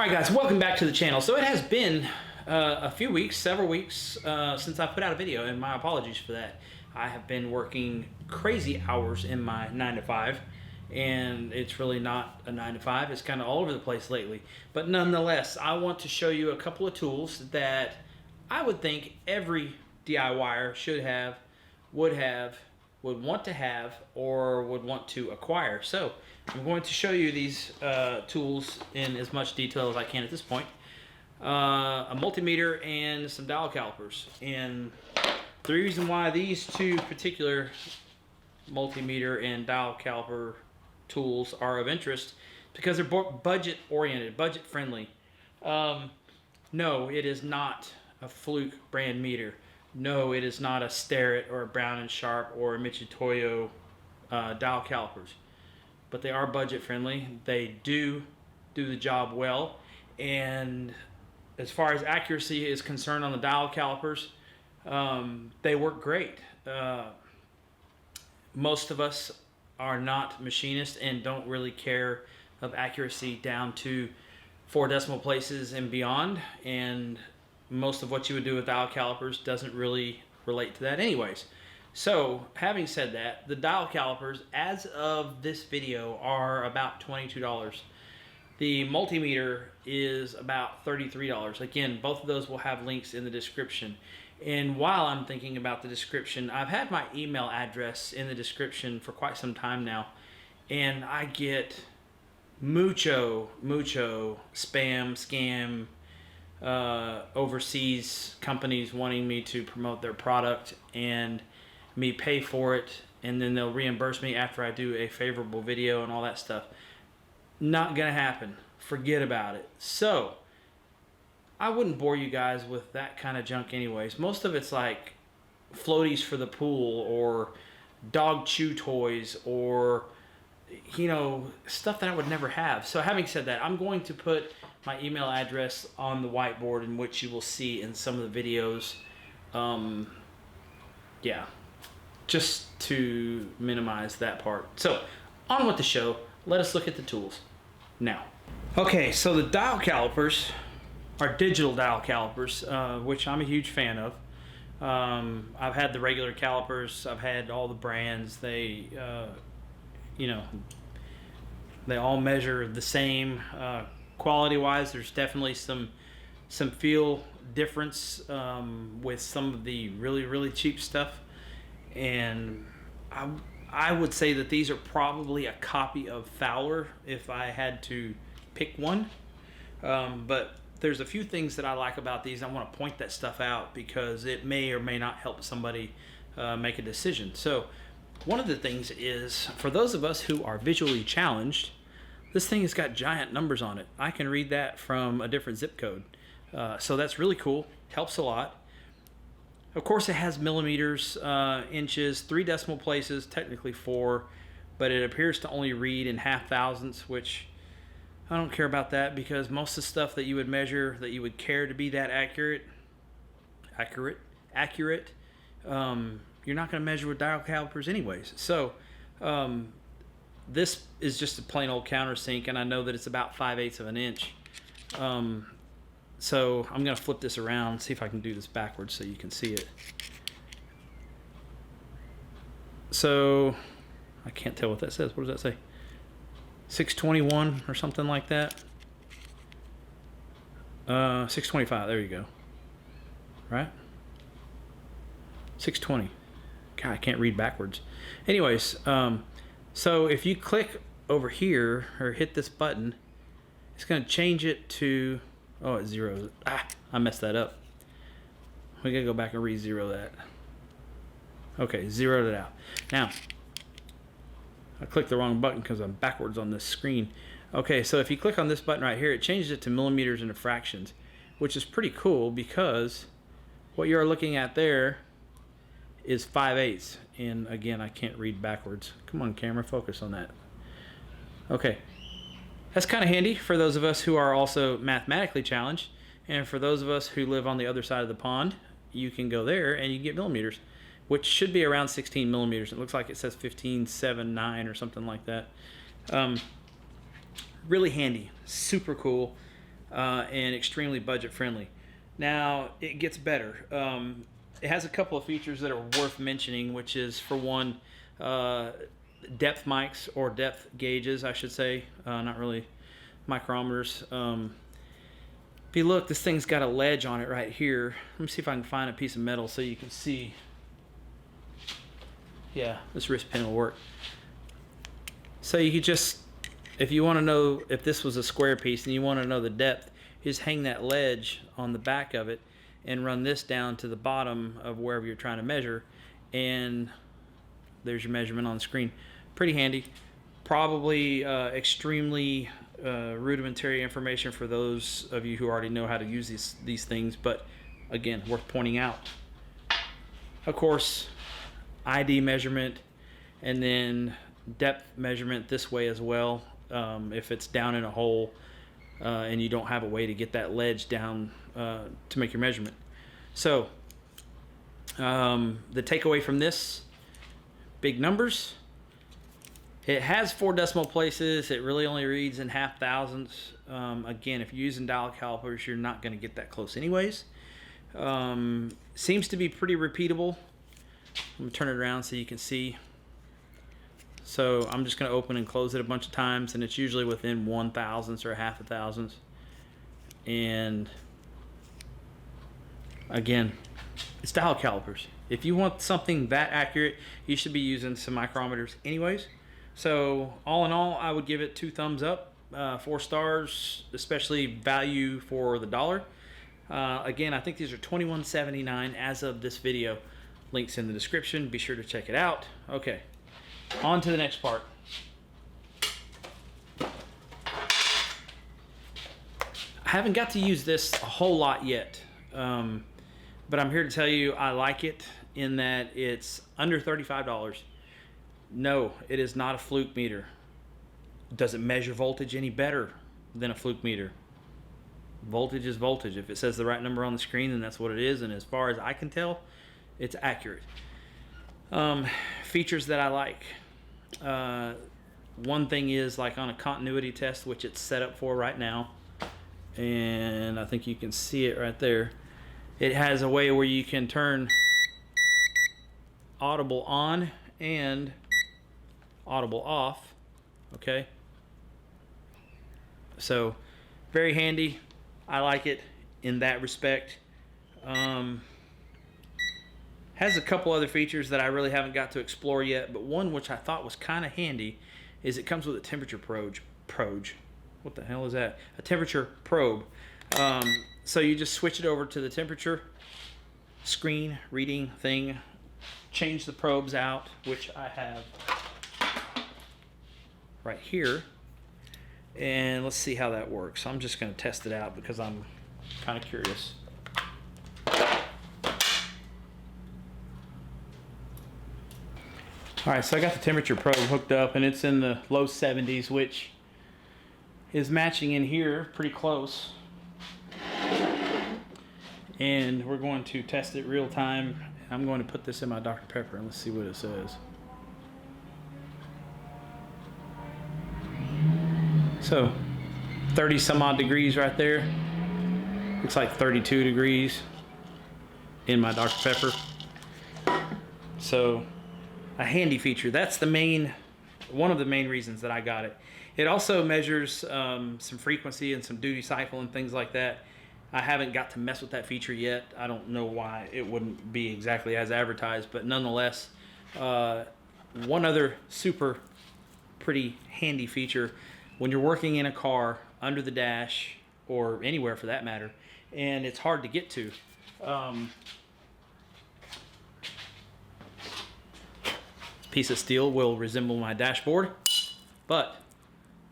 Alright guys, welcome back to the channel. So it has been a few weeks, several weeks since I put out a video, and my apologies for that. I have been working crazy hours in my 9 to 5, and it's really not a 9 to 5. It's kind of all over the place lately. But nonetheless, I want to show you a couple of tools that I would think every DIYer should have, would want to have, or would want to acquire. So I'm going to show you these tools in as much detail as I can at this point. A multimeter and some dial calipers. And the reason why these two particular multimeter and dial caliper tools are of interest, because they're budget oriented, budget friendly. No, it is not a Fluke brand meter. No, it is not a Starrett or a Brown & Sharp or a Mitutoyo dial calipers. But they are budget friendly. They do the job well. And as far as accuracy is concerned on the dial calipers, they work great. Most of us are not machinists and don't really care of accuracy down to 4 decimal places and beyond. And most of what you would do with dial calipers doesn't really relate to that anyways. So having said that, the dial calipers as of this video are about $22. The multimeter is about $33. Again, both of those will have links in the description. And while I'm thinking about the description, I've had my email address in the description for quite some time now, and I get mucho spam, scam, overseas companies wanting me to promote their product and me pay for it, and then they'll reimburse me after I do a favorable video and all that stuff. Not gonna happen. Forget about it. So I wouldn't bore you guys with that kind of junk anyways. Most of it's like floaties for the pool, or dog chew toys, or stuff that I would never have. So having said that, I'm going to put my email address on the whiteboard, in which you will see in some of the videos. Yeah, just to minimize that part. So on with the show. Let us look at the tools now. Okay, so the dial calipers are digital dial calipers, which I'm a huge fan of. I've had the regular calipers. I've had all the brands. They they all measure the same. Quality wise, there's definitely some feel difference with some of the really cheap stuff, and I would say that these are probably a copy of Fowler if I had to pick one. But there's a few things that I like about these. I want to point that stuff out because it may or may not help somebody make a decision. So one of the things is, for those of us who are visually challenged, this thing has got giant numbers on it. I can read that from a different zip code. So that's really cool. Helps a lot. Of course, it has millimeters, inches, 3 decimal places, technically 4, but it appears to only read in half thousandths, which I don't care about that, because most of the stuff that you would measure, that you would care to be that accurate, you're not going to measure with dial calipers anyways. So this is just a plain old countersink, and I know that it's about 5/8 of an inch. So I'm going to flip this around, see if I can do this backwards so you can see it. So I can't tell what that says. What does that say? 621 or something like that. 625. There you go. Right? 620. God, I can't read backwards. Anyways, so if you click over here or hit this button, it's going to change it to, oh, it zeroes it. I messed that up. We got to go back and re-zero that. Okay, zeroed it out. Now, I clicked the wrong button because I'm backwards on this screen. Okay, so if you click on this button right here, it changes it to millimeters and fractions, which is pretty cool, because what you're looking at there is 5/8. And again, I can't read backwards. Come on, camera, focus on that. Okay. That's kind of handy for those of us who are also mathematically challenged. And for those of us who live on the other side of the pond, you can go there and you get millimeters, which should be around 16 millimeters. It looks like it says 15.79 or something like that. Really handy, super cool. and extremely budget friendly. Now it gets better. It has a couple of features that are worth mentioning, which is, for one, depth mics, or depth gauges, I should say, not really micrometers. If you look, this thing's got a ledge on it right here. Let me see if I can find a piece of metal so you can see. Yeah, this wrist pin will work. So you could just, if you want to know if this was a square piece and you want to know the depth, you just hang that ledge on the back of it and run this down to the bottom of wherever you're trying to measure, and there's your measurement on the screen. Pretty handy. Probably extremely rudimentary information for those of you who already know how to use these things, but again, worth pointing out. Of course, ID measurement, and then depth measurement this way as well, if it's down in a hole and you don't have a way to get that ledge down to make your measurement. So the takeaway from this: big numbers. It has 4 decimal places. It really only reads in half thousandths. Again, if you're using dial calipers, you're not going to get that close anyways. Seems to be pretty repeatable. I'm going to turn it around so you can see. So I'm just going to open and close it a bunch of times, and it's usually within 1/1000th or half a thousandth. And again, it's dial calipers. If you want something that accurate, you should be using some micrometers anyways. So all in all, I would give it 2 thumbs up, 4 stars, especially value for the dollar. Again, I think these are $21.79 as of this video. Links in the description. Be sure to check it out. Okay, on to the next part. I haven't got to use this a whole lot yet, but I'm here to tell you I like it in that it's under $35. No, it is not a fluke meter. Does it measure voltage any better than a fluke meter? Voltage is voltage. If it says the right number on the screen, then that's what it is, and as far as I can tell, it's accurate. Features that I like. One thing is, like on a continuity test, which it's set up for right now, and I think you can see it right there. It has a way where you can turn audible on and audible off. Okay, so very handy. I like it in that respect. Has a couple other features that I really haven't got to explore yet, but one which I thought was kind of handy is it comes with a temperature probe. What the hell is that? A temperature probe. So you just switch it over to the temperature screen reading thing, change the probes out, which I have right here, and let's see how that works. I'm just going to test it out because I'm kind of curious. All right, so I got the temperature probe hooked up, and it's in the low 70s, which is matching in here pretty close. And we're going to test it real time. I'm going to put this in my Dr. Pepper, and let's see what it says. So 30 some odd degrees right there. Looks like 32 degrees in my Dr. Pepper. So a handy feature. That's one of the main reasons that I got it. It also measures some frequency and some duty cycle and things like that. I haven't got to mess with that feature yet. I don't know why it wouldn't be exactly as advertised, but nonetheless, one other super pretty handy feature when you're working in a car under the dash, or anywhere for that matter, and it's hard to get to. Piece of steel will resemble my dashboard, but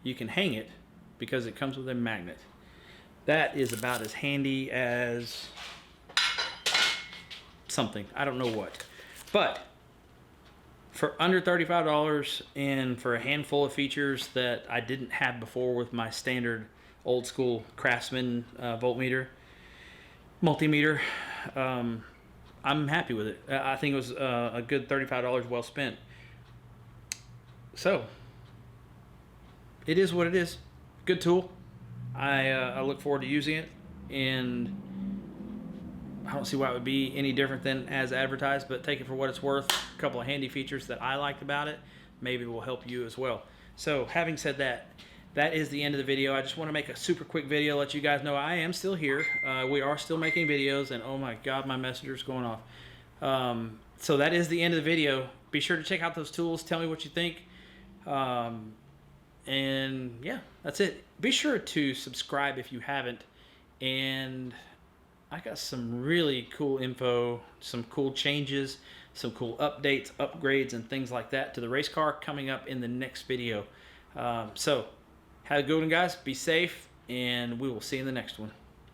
you can hang it because it comes with a magnet. That is about as handy as something. I don't know what. But for under $35 and for a handful of features that I didn't have before with my standard old school Craftsman voltmeter, multimeter, I'm happy with it. I think it was a good $35 well spent. So, it is what it is. Good tool. I look forward to using it, and I don't see why it would be any different than as advertised, but take it for what it's worth. A couple of handy features that I liked about it maybe will help you as well. So having said that, that is the end of the video. I just want to make a super quick video, let you guys know I am still here. We are still making videos, and oh my God, my messenger's going off. So that is the end of the video. Be sure to check out those tools. Tell me what you think. And yeah, that's it. Be sure to subscribe if you haven't. And I got some really cool info, some cool changes, some cool updates, upgrades, and things like that to the race car coming up in the next video. So have a good one, guys. Be safe, and we will see you in the next one.